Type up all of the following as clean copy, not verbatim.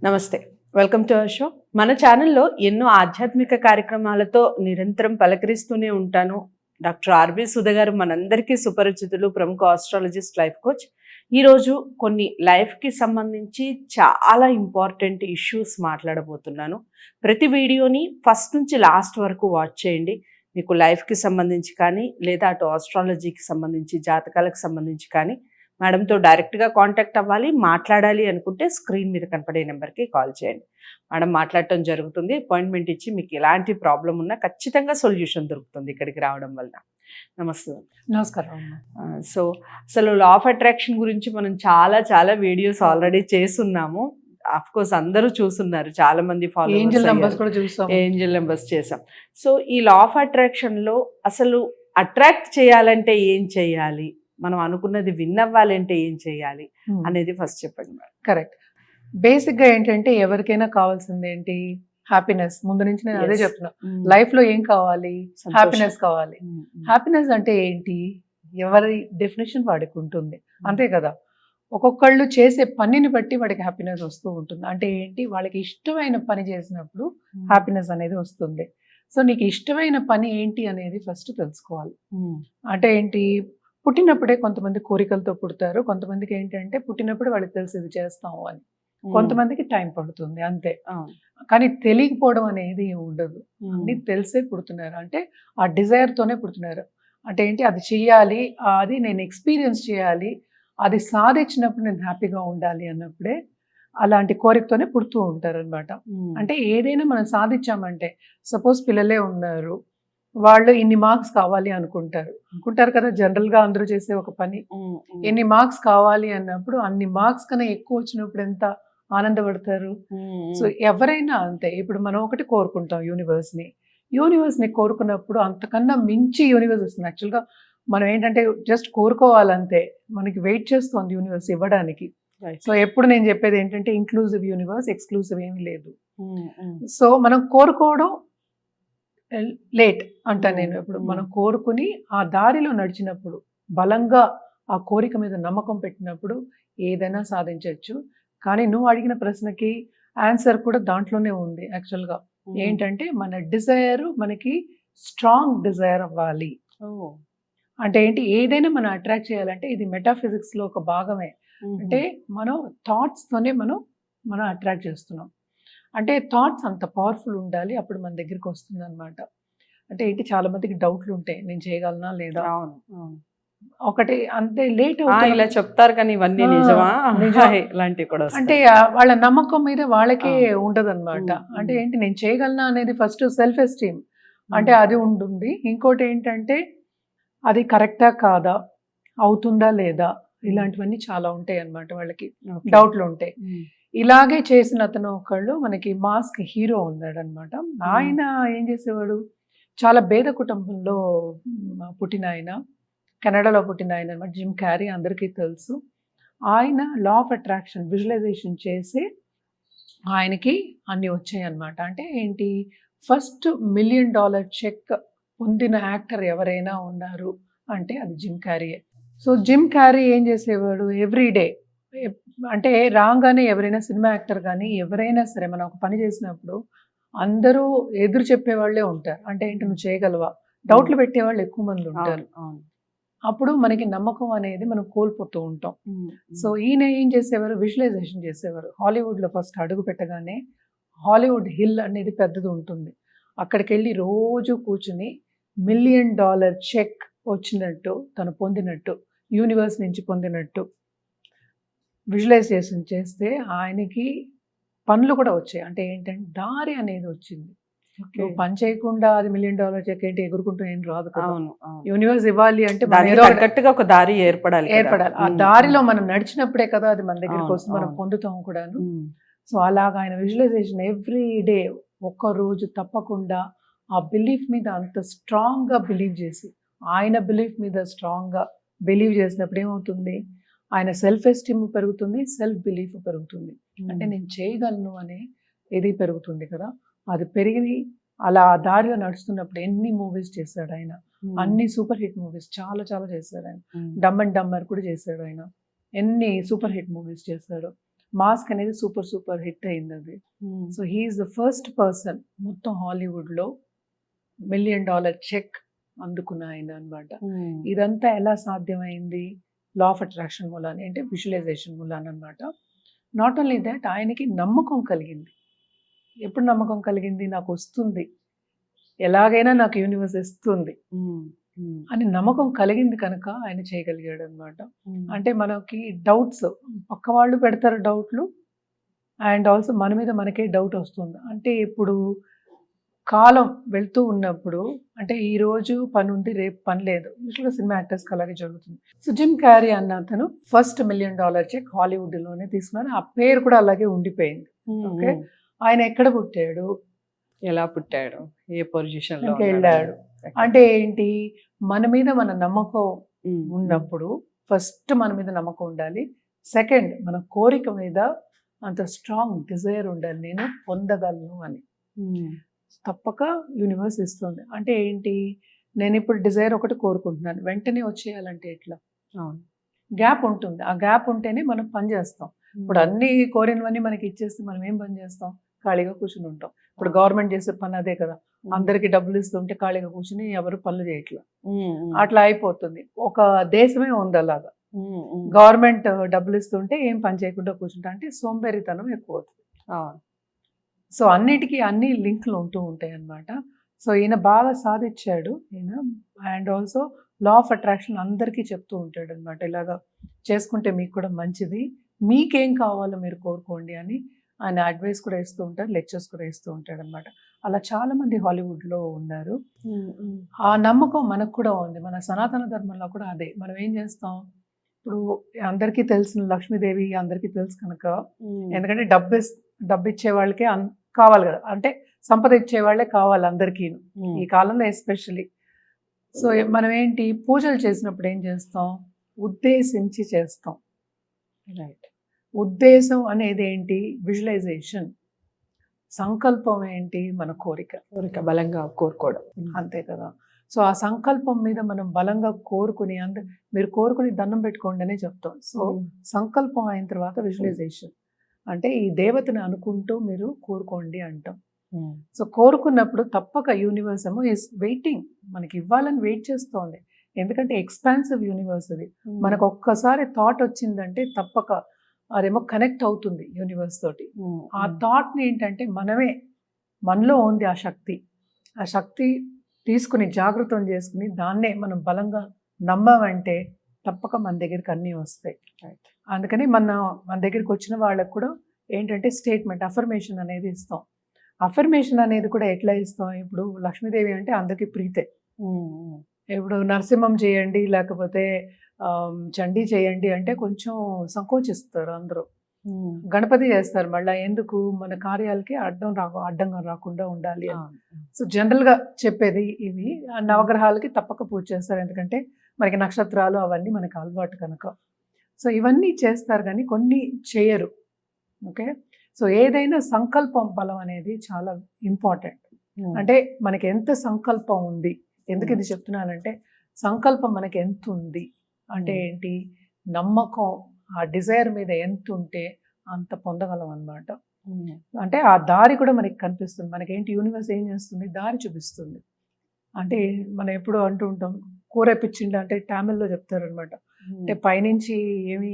నమస్తే. Welcome to our show. మన ఛానల్‌లో ఎన్నో ఆధ్యాత్మిక కార్యక్రమాలతో నిరంతరం పలకరిస్తూనే ఉంటాను. డాక్టర్ ఆర్‌బి సుధ గారు మనందరికీ సుపరిచితులు, ప్రముఖ ఆస్ట్రాలజిస్ట్, లైఫ్ కోచ్. ఈరోజు కొన్ని లైఫ్‌కి సంబంధించి చాలా ఇంపార్టెంట్ ఇష్యూస్ మాట్లాడబోతున్నాను. ప్రతి వీడియోని ఫస్ట్ నుంచి లాస్ట్ వరకు వాచ్ చేయండి. మీకు లైఫ్‌కి సంబంధించి కానీ, లేదా అటు ఆస్ట్రాలజీకి సంబంధించి, జాతకాలకు సంబంధించి కానీ మేడంతో డైరెక్ట్గా కాంటాక్ట్ అవ్వాలి, మాట్లాడాలి అనుకుంటే స్క్రీన్ మీద కనపడే నెంబర్కి కాల్ చేయండి. మేడం మాట్లాడటం జరుగుతుంది. అపాయింట్మెంట్ ఇచ్చి మీకు ఎలాంటి ప్రాబ్లం ఉన్నా ఖచ్చితంగా సొల్యూషన్ దొరుకుతుంది ఇక్కడికి రావడం వల్ల. నమస్తే. నమస్కారం. సో అసలు లా ఆఫ్ అట్రాక్షన్ గురించి మనం చాలా వీడియోస్ ఆల్రెడీ చేస్తున్నాము. అఫ్ కోర్స్ అందరూ చూస్తున్నారు, చాలా మంది ఏంజెల్ నంబర్స్ కూడా చూసాం, ఏంజెల్ నెంబర్స్ చేసాం. సో ఈ లా ఆఫ్ అట్రాక్షన్ లో అసలు అట్రాక్ట్ చేయాలంటే ఏం చేయాలి, మనం అనుకున్నది విన్ అవ్వాలంటే ఏం చేయాలి అనేది ఫస్ట్ చెప్పండి మేడం. కరెక్ట్. బేసిక్ గా ఏంటంటే ఎవరికైనా కావాల్సింది ఏంటి? హ్యాపీనెస్. ముందు నుంచి నేను అదే చెప్తున్నా, లైఫ్ లో ఏం కావాలి? హ్యాపీనెస్ కావాలి. హ్యాపీనెస్ అంటే ఏంటి? ఎవరి డెఫినేషన్ వాడికి ఉంటుంది, అంతే కదా. ఒక్కొక్కళ్ళు చేసే పనిని బట్టి వాడికి హ్యాపీనెస్ వస్తూ ఉంటుంది. అంటే ఏంటి? వాళ్ళకి ఇష్టమైన పని చేసినప్పుడు హ్యాపీనెస్ అనేది వస్తుంది. సో నీకు ఇష్టమైన పని ఏంటి అనేది ఫస్ట్ తెలుసుకోవాలి. అంటే ఏంటి? పుట్టినప్పుడే కొంతమంది కోరికలతో పుడతారు, కొంతమందికి ఏంటంటే పుట్టినప్పుడు వాళ్ళకి తెలిసి ఇది చేస్తాము అని, కొంతమందికి టైం పడుతుంది అంతే. కానీ తెలియకపోవడం అనేది ఉండదు, అన్ని తెలిసే పుడుతున్నారు. అంటే ఆ డిజైర్ తోనే పుడుతున్నారు. అంటే ఏంటి? అది చెయ్యాలి, అది నేను ఎక్స్పీరియన్స్ చేయాలి, అది సాధించినప్పుడు నేను హ్యాపీగా ఉండాలి అన్నప్పుడే అలాంటి కోరికతోనే పుడుతూ ఉంటారు అనమాట. అంటే ఏదైనా మనం సాధించామంటే, సపోజ్ పిల్లలే ఉన్నారు, వాళ్ళు ఇన్ని మార్క్స్ కావాలి అనుకుంటారు కదా, జనరల్ గా అందరూ చేసే ఒక పని. ఎన్ని మార్క్స్ కావాలి అన్నప్పుడు అన్ని మార్క్స్ కన్నా ఎక్కువ వచ్చినప్పుడు ఎంత ఆనందపడతారు. సో ఎవరైనా అంతే. ఇప్పుడు మనం ఒకటి కోరుకుంటాం, యూనివర్స్ ని కోరుకున్నప్పుడు అంతకన్నా మించి యూనివర్స్ వస్తుంది. యాక్చువల్గా మనం ఏంటంటే జస్ట్ కోరుకోవాలంతే, మనకి వెయిట్ చేస్తుంది యూనివర్స్ ఇవ్వడానికి. సో ఎప్పుడు నేను చెప్పేది ఏంటంటే ఇంక్లూజివ్ యూనివర్స్, ఎక్స్క్లూజివ్ ఏమీ లేదు. సో మనం కోరుకోవడం లేట్ అంటా నేను. ఇప్పుడు మనం కోరుకుని ఆ దారిలో నడిచినప్పుడు, బలంగా ఆ కోరిక మీద నమ్మకం పెట్టినప్పుడు ఏదైనా సాధించవచ్చు. కానీ నువ్వు అడిగిన ప్రశ్నకి ఆన్సర్ కూడా దాంట్లోనే ఉంది. యాక్చువల్గా ఏంటంటే మన డిజైర్, మనకి స్ట్రాంగ్ డిజైర్ అవ్వాలి. అంటే ఏంటి? ఏదైనా మనం అట్రాక్ట్ చేయాలంటే ఇది మెటాఫిజిక్స్ లో ఒక భాగమే. అంటే మనం థాట్స్ తోనే మనం అట్రాక్ట్ చేస్తున్నాం. అంటే థాట్స్ అంత పవర్ఫుల్ ఉండాలి, అప్పుడు మన దగ్గరికి వస్తుంది అనమాట. అంటే ఏంటి? చాలా మందికి డౌట్లు ఉంటాయి, నేను చేయగలనా లేదా. ఒకటి అంతే లేట్ ఇలా చెప్తారు కానీ ఇవన్నీ నిజమా ఇలాంటివి కూడా అంటే వాళ్ళ నమ్మకం మీద వాళ్ళకే ఉండదు అనమాట. అంటే ఏంటి? నేను చేయగలనా అనేది ఫస్ట్ సెల్ఫ్ ఎస్టీమ్ అంటే అది ఉంటుంది. ఇంకోటి ఏంటంటే అది కరెక్టా కాదా, అవుతుందా లేదా, ఇలాంటివన్నీ చాలా ఉంటాయి అన్నమాట. వాళ్ళకి డౌట్లు ఉంటాయి. ఇలాగే చేసిన అతను ఒకళ్ళు మనకి మాస్క్ హీరో ఉన్నాడు అనమాట. ఆయన ఏం చేసేవాడు? చాలా పేద కుటుంబంలో పుట్టిన ఆయన, కెనడాలో పుట్టిన ఆయన అనమాట. జిమ్ క్యారీ అందరికీ తెలుసు. ఆయన లా ఆఫ్ అట్రాక్షన్ విజువలైజేషన్ చేసి ఆయనకి అన్ని వచ్చాయి అనమాట. అంటే ఏంటి? ఫస్ట్ $1 మిలియన్ చెక్ పొందిన యాక్టర్ ఎవరైనా ఉన్నారు అంటే అది జిమ్ క్యారీయే. సో జిమ్ క్యారీ ఏం చేసేవాడు? ఎవ్రీడే అంటే రాగానే ఎవరైనా సినిమా యాక్టర్ కానీ ఎవరైనా సరే మనం ఒక పని చేసినప్పుడు అందరూ ఎదురు చెప్పేవాళ్ళే ఉంటారు. అంటే ఏంటి? నువ్వు చేయగలవా? డౌట్లు పెట్టేవాళ్ళు ఎక్కువ మంది ఉంటారు. అప్పుడు మనకి నమ్మకం అనేది మనం కోల్పోతూ ఉంటాం. సో ఈయన ఏం చేసేవారు? విజువలైజేషన్ చేసేవారు. హాలీవుడ్లో ఫస్ట్ అడుగు పెట్టగానే హాలీవుడ్ హిల్ అనేది పెద్దది ఉంటుంది, అక్కడికి వెళ్ళి రోజు కూర్చుని $1 మిలియన్ చెక్ వచ్చినట్టు, తను పొందినట్టు, యూనివర్స్ నుంచి పొందినట్టు విజువలైజేషన్ చేస్తే ఆయనకి పనులు కూడా వచ్చాయి. అంటే ఏంటంటే దారి అనేది వచ్చింది. నువ్వు పని చేయకుండా అది $1 మిలియన్ చెక్ ఏంటి ఎగురుకుంటూ ఏం రాదు కదా. యూనివర్స్ ఇవ్వాలి అంటే ఒక దారి ఏర్పడాలి. ఆ దారిలో మనం నడిచినప్పుడే కదా అది మన దగ్గరికి వస్తుంది, మనం పొందుతాం కూడాను. సో అలాగా ఆయన విజువలైజేషన్ ఎవ్రీ డే, ఒక్క రోజు తప్పకుండా ఆ బిలీఫ్ మీద అంత స్ట్రాంగ్ గా బిలీవ్ చేసి, ఆయన బిలీఫ్ మీద స్ట్రాంగ్ గా బిలీవ్ చేసినప్పుడు ఏమవుతుంది? ఆయన సెల్ఫ్ ఎస్టీమ్ పెరుగుతుంది, సెల్ఫ్ బిలీఫ్ పెరుగుతుంది. అంటే నేను చేయగలను అనే ఇది పెరుగుతుంది కదా. అది పెరిగి అలా ఆ దారిలో నడుస్తున్నప్పుడు ఎన్ని మూవీస్ చేశాడు ఆయన, అన్ని సూపర్ హిట్ మూవీస్ చాలా చేశాడు ఆయన. డమ్ అండ్ డమ్మర్ కూడా చేశాడు ఆయన, ఎన్ని సూపర్ హిట్ మూవీస్ చేశాడు. మాస్క్ అనేది సూపర్ హిట్ అయింది అది. So he's the first person మొత్తం హాలీవుడ్లో $1 million చెక్ అందుకున్న ఆయన అనమాట. ఇదంతా ఎలా సాధ్యమైంది? లా ఆఫ్ అట్రాక్షన్ మూలాన్ని, అంటే విజువలైజేషన్ మూలాన్ని అనమాట. నాట్ ఓన్లీ దట్, ఆయనకి నమ్మకం కలిగింది. ఎప్పుడు నమ్మకం కలిగింది? నాకు వస్తుంది, ఎలాగైనా నాకు యూనివర్స్ ఇస్తుంది అని నమ్మకం కలిగింది కనుక ఆయన చేయగలిగాడు అనమాట. అంటే మనకి డౌట్స్, పక్క వాళ్ళు పెడతారు డౌట్లు, అండ్ ఆల్సో మన మీద మనకే డౌట్ వస్తుంది. అంటే ఇప్పుడు కాలం వెళ్తూ ఉన్నప్పుడు, అంటే ఈ రోజు పని ఉంది, రేపు పని లేదు. యూజువల్గా సినిమా యాక్టర్స్కి అలాగే జరుగుతుంది. సో జిమ్ క్యారీ అన్న అతను ఫస్ట్ $1 million చెక్ హాలీవుడ్లోనే తీసుకున్నారు. ఆ పేరు కూడా అలాగే ఉండిపోయింది. ఓకే, ఆయన ఎక్కడ పుట్టాడు, ఎలా పుట్టాడు, ఏ పొజిషన్ లో వెళ్ళాడు అంటే ఏంటి? మన మీద మన నమ్మకం ఉన్నప్పుడు ఫస్ట్ మన మీద నమ్మకం ఉండాలి. సెకండ్, మన కోరిక మీద అంత స్ట్రాంగ్ డిజైర్ ఉండాలి, నేను పొందగలను అని. తప్పక యూనివర్స్ ఇస్తుంది. అంటే ఏంటి? నేను ఇప్పుడు డిజైర్ ఒకటి కోరుకుంటున్నాను, వెంటనే వచ్చేయాలంటే ఎట్లా? గ్యాప్ ఉంటుంది. ఆ గ్యాప్ ఉంటేనే మనం పని చేస్తాం. ఇప్పుడు అన్ని కోరినవన్నీ మనకి ఇచ్చేస్తే మనం ఏం పని చేస్తాం? ఖాళీగా కూర్చుని ఉంటాం. ఇప్పుడు గవర్నమెంట్ చేసే పని అదే కదా, అందరికి డబ్బులు ఇస్తుంటే ఖాళీగా కూర్చుని ఎవరు పనులు చేయట్లా, అట్లా అయిపోతుంది. ఒక దేశమే ఉంది అలాగా. గవర్నమెంట్ డబ్బులు ఇస్తుంటే ఏం పని చేయకుండా కూర్చుంటా అంటే సోంబేరితనం ఎక్కువ అవుతుంది. సో అన్నిటికీ అన్ని లింక్లు ఉంటూ ఉంటాయి అన్నమాట. సో ఈయన బాగా సాధించాడు ఈయన. And also law of attraction అందరికీ చెప్తూ ఉంటాడు అనమాట, ఇలాగా చేసుకుంటే మీకు కూడా మంచిది, మీకేం కావాలో మీరు కోరుకోండి అని ఆయన అడ్వైస్ కూడా ఇస్తూ ఉంటారు, లెక్చర్స్ కూడా ఇస్తూ ఉంటాడు అనమాట. అలా చాలా మంది హాలీవుడ్లో ఉన్నారు. ఆ నమ్మకం మనకు కూడా ఉంది. మన సనాతన ధర్మంలో కూడా అదే. మనం ఏం చేస్తాం? ఇప్పుడు అందరికీ తెలిసిన లక్ష్మీదేవి అందరికీ తెలుసు కనుక, ఎందుకంటే డబ్బు ఇచ్చే వాళ్ళకే కావాలి కదా, అంటే సంపద ఇచ్చే వాళ్ళే కావాలి అందరికీ ఈ కాలంలో ఎస్పెషల్లీ. సో మనం ఏంటి, పూజలు చేసినప్పుడు ఏం చేస్తాం? ఉద్దేశించి చేస్తాం. రైట్. ఉద్దేశం అనేది ఏంటి? విజువలైజేషన్. సంకల్పం ఏంటి? మన కోరిక బలంగా కోరుకోవడం, అంతే కదా. సో ఆ సంకల్పం మీద మనం బలంగా కోరుకుని, మీరు కోరుకుని దండం పెట్టుకోండి అనే చెప్తాం. సో సంకల్పం అయిన తర్వాత విజువలైజేషన్, అంటే ఈ దేవతను అనుకుంటూ మీరు కోరుకోండి అంటాం. సో కోరుకున్నప్పుడు తప్పక యూనివర్స్ ఏమో ఈస్ వెయిటింగ్, మనకి ఇవ్వాలని వెయిట్ చేస్తోంది. ఎందుకంటే ఎక్స్పాన్సివ్ యూనివర్స్ అది. మనకు ఒక్కసారి థాట్ వచ్చిందంటే తప్పక అదేమో కనెక్ట్ అవుతుంది యూనివర్స్ తోటి. ఆ థాట్ని ఏంటంటే మనలో ఉంది ఆ శక్తి తీసుకుని జాగృతం చేసుకుని దాన్నే మనం బలంగా నమ్మామంటే తప్పక మన దగ్గరికి అన్నీ వస్తాయి. అందుకని మన దగ్గరికి వచ్చిన వాళ్ళకు కూడా ఏంటంటే స్టేట్మెంట్, అఫర్మేషన్ అనేది ఇస్తాం. అఫర్మేషన్ అనేది కూడా ఎట్లా ఇస్తాం? ఇప్పుడు లక్ష్మీదేవి అంటే అందరికీ ప్రీతే. ఇప్పుడు నరసింహం చేయండి, లేకపోతే చండీ చేయండి అంటే కొంచెం సంకోచిస్తారు అందరూ. గణపతి చేస్తారు మళ్ళీ, ఎందుకు? మన కార్యాలకి అడ్డంగా రాకుండా ఉండాలి అని. సో జనరల్గా చెప్పేది ఇవి. నవగ్రహాలకి తప్పక పూజ చేస్తారు, ఎందుకంటే మనకి నక్షత్రాలు అవన్నీ మనకి అలవాటు కనుక. సో ఇవన్నీ చేస్తారు కానీ కొన్ని చేయరు. ఓకే, సో ఏదైనా సంకల్పం బలం అనేది చాలా ఇంపార్టెంట్. అంటే మనకి ఎంత సంకల్పం ఉంది, ఎందుకు ఇది చెప్తున్నానంటే, సంకల్పం మనకి ఎంత ఉంది అంటే ఏంటి? నమ్మకం, ఆ డిజైర్ మీద ఎంత ఉంటే అంత పొందగలం అన్నమాట. అంటే ఆ దారి కూడా మనకి కనిపిస్తుంది. మనకేంటి, యూనివర్స్ ఏం చేస్తుంది? దారి చూపిస్తుంది. అంటే మనం ఎప్పుడు అంటూ ఉంటాం, కూరేపించిండ అంటే టామిల్లో చెప్తారు అనమాట. అంటే పైనుంచి ఏమీ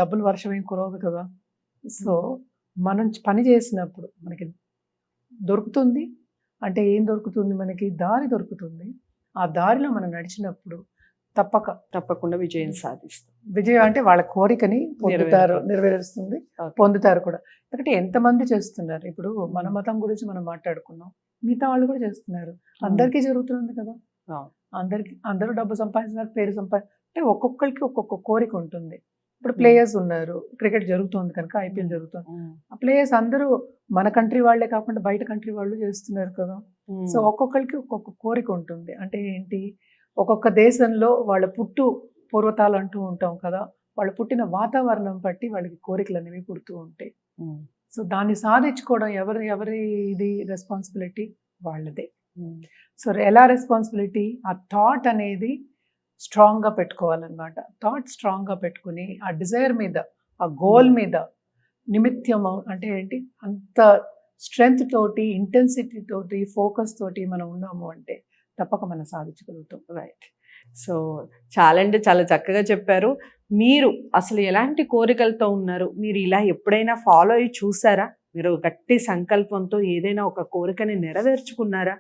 డబ్బులు వర్షం ఏం కురవదు కదా. సో మనం పని చేసినప్పుడు మనకి దొరుకుతుంది. అంటే ఏం దొరుకుతుంది? మనకి దారి దొరుకుతుంది. ఆ దారిలో మనం నడిచినప్పుడు తప్పకుండా విజయం సాధిస్తాం. విజయం అంటే వాళ్ళ కోరికని పొందుతారు, నెరవేరుస్తుంది, పొందుతారు కూడా. ఎందుకంటే ఎంతమంది చేస్తున్నారు. ఇప్పుడు మన మతం గురించి మనం మాట్లాడుకున్నాం, మిగతా వాళ్ళు కూడా చేస్తున్నారు. అందరికీ జరుగుతుంది కదా. అందరూ డబ్బు సంపాదిస్తున్నారు, పేరు అంటే ఒక్కొక్కరికి ఒక్కొక్క కోరిక ఉంటుంది. ఇప్పుడు ప్లేయర్స్ ఉన్నారు, క్రికెట్ జరుగుతుంది కనుక ఐపీఎల్ జరుగుతుంది. ఆ ప్లేయర్స్ అందరూ మన కంట్రీ వాళ్ళే కాకుండా బయట కంట్రీ వాళ్ళు చేస్తున్నారు కదా. సో ఒక్కొక్కరికి ఒక్కొక్క కోరిక ఉంటుంది. అంటే ఏంటి, ఒక్కొక్క దేశంలో వాళ్ళ పూర్వతాలు అంటూ ఉంటాం కదా, వాళ్ళు పుట్టిన వాతావరణం బట్టి వాళ్ళకి కోరికలు అనేవి పుడుతూ ఉంటాయి. సో దాన్ని సాధించుకోవడం ఎవరి ఇది రెస్పాన్సిబిలిటీ? వాళ్ళదే. సో ఎలా రెస్పాన్సిబిలిటీ? ఆ థాట్ అనేది స్ట్రాంగ్గా పెట్టుకోవాలన్నమాట. థాట్ స్ట్రాంగ్గా పెట్టుకుని ఆ డిజైర్ మీద ఆ గోల్ మీద నిమిత్యం అంటే ఏంటి అంత స్ట్రెంగ్త్ తోటి, ఇంటెన్సిటీ తోటి, ఫోకస్ తోటి మనం ఉన్నాము అంటే తప్పక మనం సాధించగలుగుతాం. రైట్. సో చాలా అంటే చాలా చక్కగా చెప్పారు. మీరు అసలు ఎలాంటి కోరికలతో ఉన్నారు? మీరు ఇలా ఎప్పుడైనా ఫాలో అయ్యి చూసారా? మీరు గట్టి సంకల్పంతో ఏదైనా ఒక కోరికని నెరవేర్చుకున్నారా?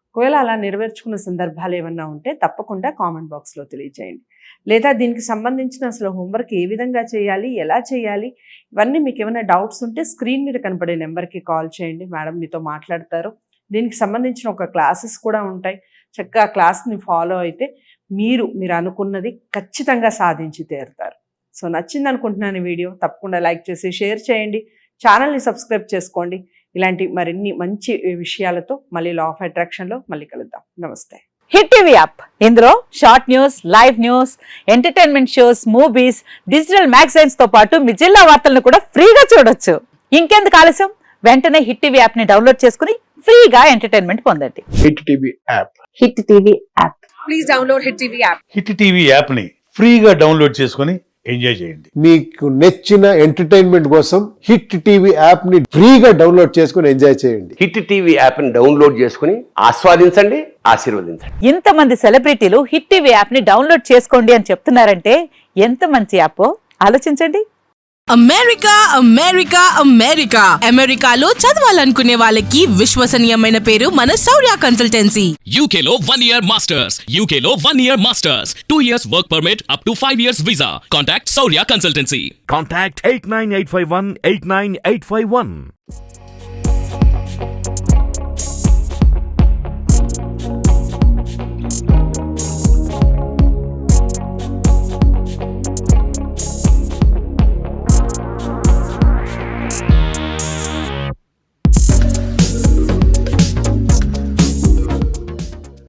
ఒకవేళ అలా నెరవేర్చుకున్న సందర్భాలు ఏమన్నా ఉంటే తప్పకుండా కామెంట్ బాక్స్లో తెలియజేయండి. లేదా దీనికి సంబంధించిన అసలు హోంవర్క్ ఏ విధంగా చేయాలి, ఎలా చేయాలి, ఇవన్నీ మీకు ఏమైనా డౌట్స్ ఉంటే స్క్రీన్ మీద కనపడే నెంబర్కి కాల్ చేయండి. మేడం మీతో మాట్లాడతారు. దీనికి సంబంధించిన ఒక క్లాసెస్ కూడా ఉంటాయి. చక్కగా ఆ క్లాస్ని ఫాలో అయితే మీరు అనుకున్నది ఖచ్చితంగా సాధించి తీరుతారు. సో నచ్చింది అనుకుంటున్నాను ఈ వీడియో. తప్పకుండా లైక్ చేసి షేర్ చేయండి. ఛానల్ని సబ్స్క్రైబ్ చేసుకోండి. ఇలాంటి మరిన్ని మంచి విషయాలతో మళ్ళీ లా ఆఫ్ అట్రాక్షన్లో మళ్ళీ కలుద్దాం. నమస్తే. హిట్ టీవీ యాప్, ఇందులో short news, live news, entertainment shows, movies, digital magazines తో పాటు మీ జిల్లా వార్తలను కూడా ఫ్రీగా చూడొచ్చు. ఇంకెందుకు ఆలస్యం, వెంటనే హిట్ టీవీ యాప్ ని డౌన్లోడ్ చేసుకుని ఫ్రీగా ఎంటర్టైన్మెంట్ పొందండి. Hit TV app. Hit TV app. Please download hit TV app. Hit TV app ని ఫ్రీగా డౌన్లోడ్ చేసుకొని ఎంజాయ్ చేయండి. మీకు నచ్చిన ఎంటర్టైన్మెంట్ కోసం హిట్ టీవీ యాప్ ని ఫ్రీగా డౌన్లోడ్ చేసుకొని ఎంజాయ్ చేయండి. హిట్ టీవీ యాప్ ని డౌన్లోడ్ చేసుకుని ఆస్వాదించండి, ఆశీర్వదించండి. ఇంతమంది సెలబ్రిటీలు హిట్ టీవీ యాప్ ని డౌన్లోడ్ చేసుకోండి అని చెప్తున్నారంటే ఎంత మంచి యాప్ ఆలోచించండి. అమెరికా అమెరికా అమెరికా అమెరికాలో చదవాలనుకునే వాళ్ళకి విశ్వసనీయమైన పేరు మన శౌర్య కన్సల్టెన్సీ. UK లో 1 year masters, UK లో 1 year masters, 2 years work permit up to 5 years visa. Contact Saurya Consultancy. Contact 89851 89851.